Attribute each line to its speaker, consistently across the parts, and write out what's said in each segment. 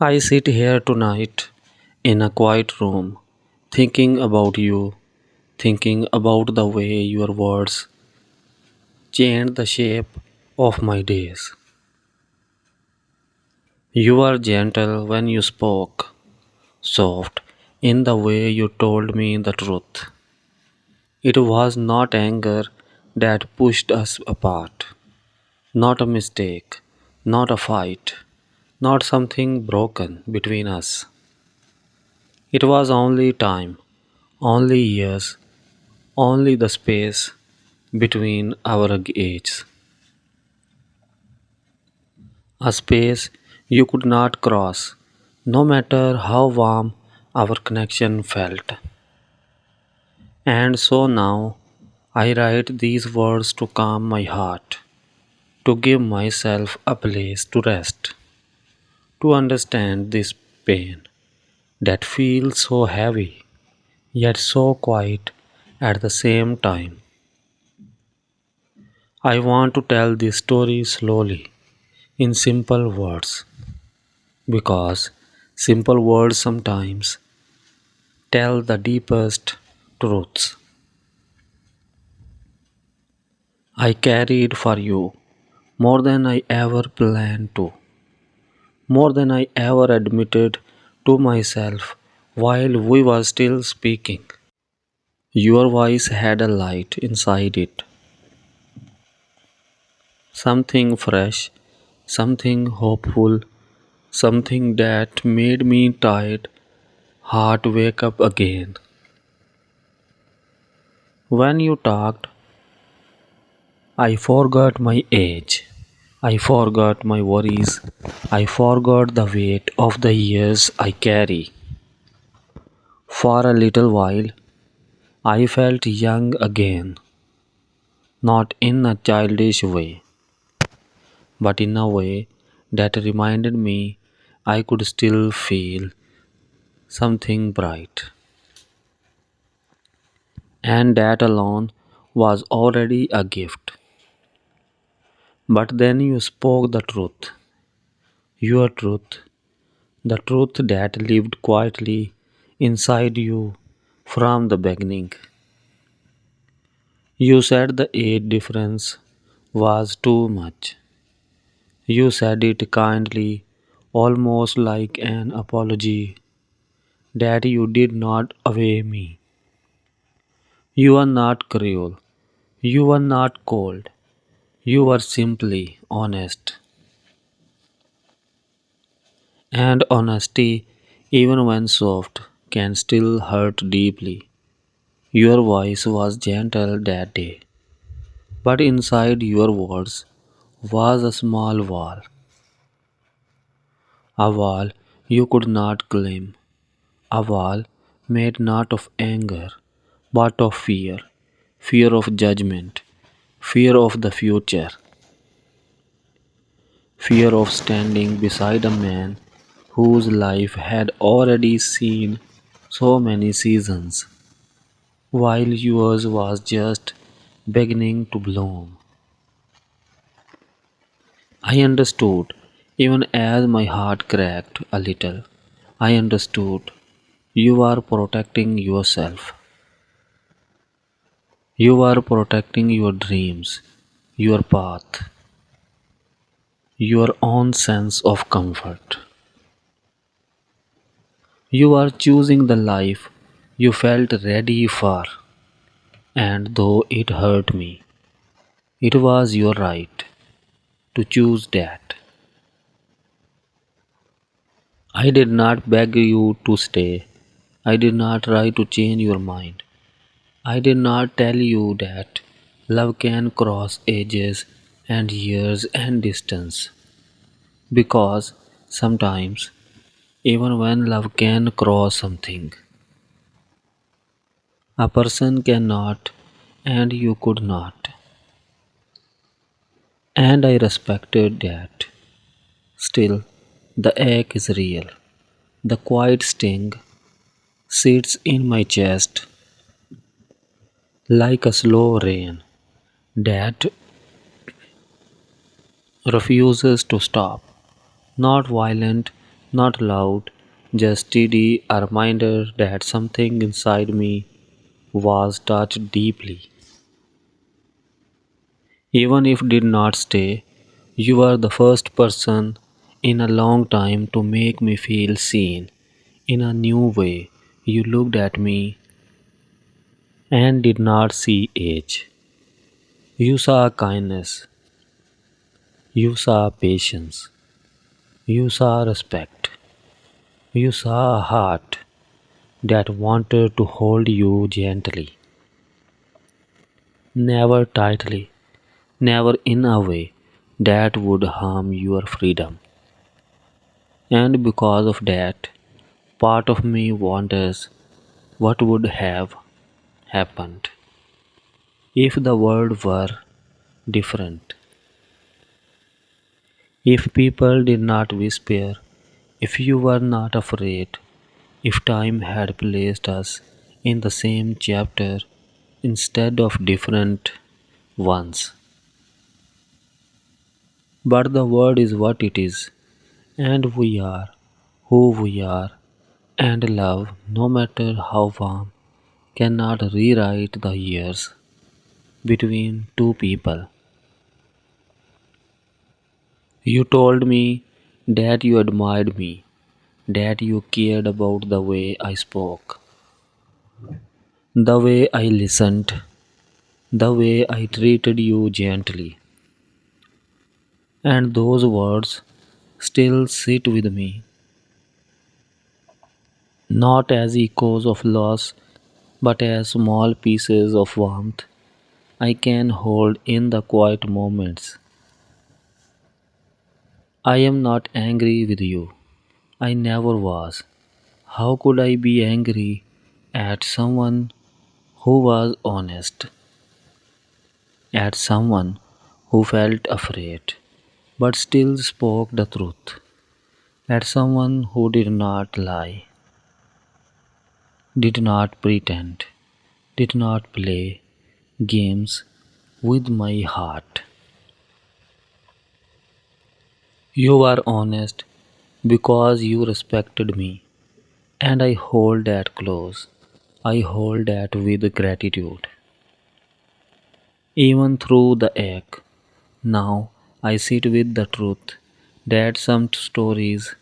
Speaker 1: I sit here tonight in a quiet room, thinking about you, thinking about the way your words changed the shape of my days. You were gentle when you spoke, soft in the way you told me the truth. It was not anger that pushed us apart, not a mistake, not a fight, not something broken between us. It was only time, only years, only the space between our ages. A space you could not cross, no matter how warm our connection felt. And so now I write these words to calm my heart, to give myself a place to rest, to understand this pain that feels so heavy yet so quiet at the same time. I want to tell this story slowly, in simple words, because simple words sometimes tell the deepest truths. I carried for you more than I ever planned to, more than I ever admitted to myself while we were still speaking. Your voice had a light inside it, something fresh, something hopeful, something that made me tired heart wake up again. When you talked, I forgot my age. I forgot my worries. I forgot the weight of the years I carry. For a little while, I felt young again, not in a childish way, but in a way that reminded me I could still feel something bright. And that alone was already a gift. But then you spoke the truth, your truth, the truth that lived quietly inside you from the beginning. You said the age difference was too much. You said it kindly, almost like an apology, that you did not away me. You are not cruel. You are not cold. You are simply honest. And honesty, even when soft, can still hurt deeply. Your voice was gentle that day, but inside your words was a small wall, a wall you could not climb, a wall made not of anger, but of fear, fear of judgment, fear of the future, fear of standing beside a man whose life had already seen so many seasons, while yours was just beginning to bloom. I understood, even as my heart cracked a little. I understood. You are protecting yourself. You are protecting your dreams, your path, your own sense of comfort. You are choosing the life you felt ready for, and though it hurt me, it was your right to choose that. I did not beg you to stay. I did not try to change your mind. I did not tell you that love can cross ages and years and distance. Because sometimes, even when love can cross something, a person cannot and you could not. And I respected that. Still, the ache is real. The quiet sting sits in my chest like a slow rain that refuses to stop. Not violent, Not loud, just steady, a reminder that something inside me was touched deeply. Even if did not stay, you were the first person in a long time to make me feel seen in a new way. You looked at me and did not see age. You saw kindness, you saw patience, you saw respect, you saw a heart that wanted to hold you gently, never tightly, never in a way that would harm your freedom. And because of that, part of me wonders what would have happened if the world were different, if people did not whisper, if you were not afraid, if time had placed us in the same chapter instead of different ones. But the world is what it is, and we are who we are, and love, no matter how warm, cannot rewrite the years between two people. You told me that you admired me, that you cared about the way I spoke, the way I listened, the way I treated you gently. And those words still sit with me, not as echoes of loss, but as small pieces of warmth I can hold in the quiet moments. I am not angry with you. I never was. How could I be angry at someone who was honest, at someone who felt afraid but still spoke the truth, at someone who did not lie, did not pretend, did not play games with my heart? You were honest because you respected me, and I hold that close. I hold that with gratitude. Even through the ache, now I sit with the truth that some stories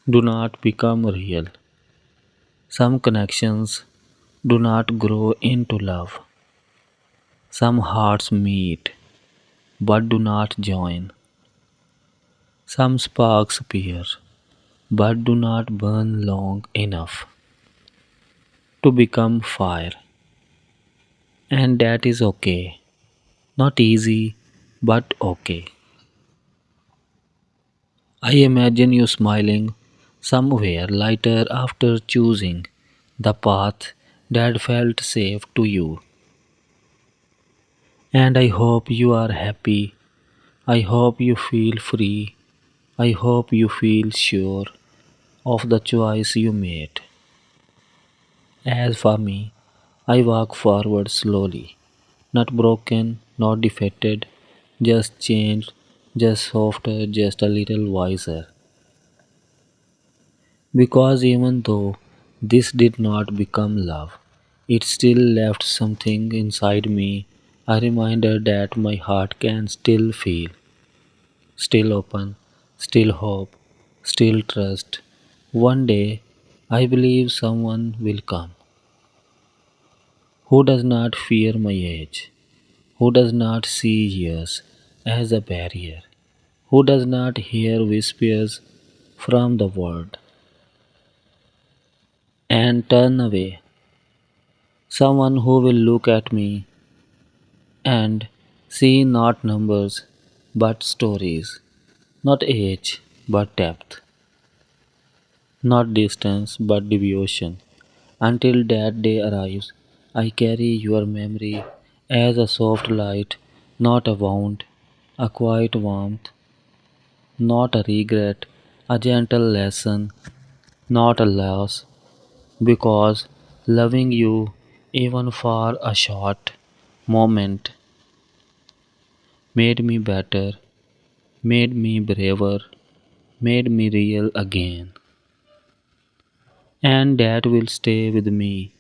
Speaker 1: do not become real. Some connections do not grow into love. Some hearts meet but do not join. Some sparks appear but do not burn long enough to become fire. And that is okay. Not easy, but okay. I imagine you smiling somewhere lighter after choosing the path that felt safe to you. And I hope you are happy. I hope you feel free. I hope you feel sure of the choice you made. As for me, I walk forward slowly, not broken, not defeated, just changed, just softer, just a little wiser. Because even though this did not become love, it still left something inside me, a reminder that my heart can still feel, still open, still hope, still trust. One day, I believe someone will come who does not fear my age, who does not see years as a barrier, who does not hear whispers from the world and turn away. Someone who will look at me and see not numbers but stories, not age but depth, not distance but devotion. Until that day arrives, I carry your memory as a soft light, not a wound, a quiet warmth, not a regret, a gentle lesson, not a loss, because loving you even for a short moment made me better, made me braver, made me real again. And that will stay with me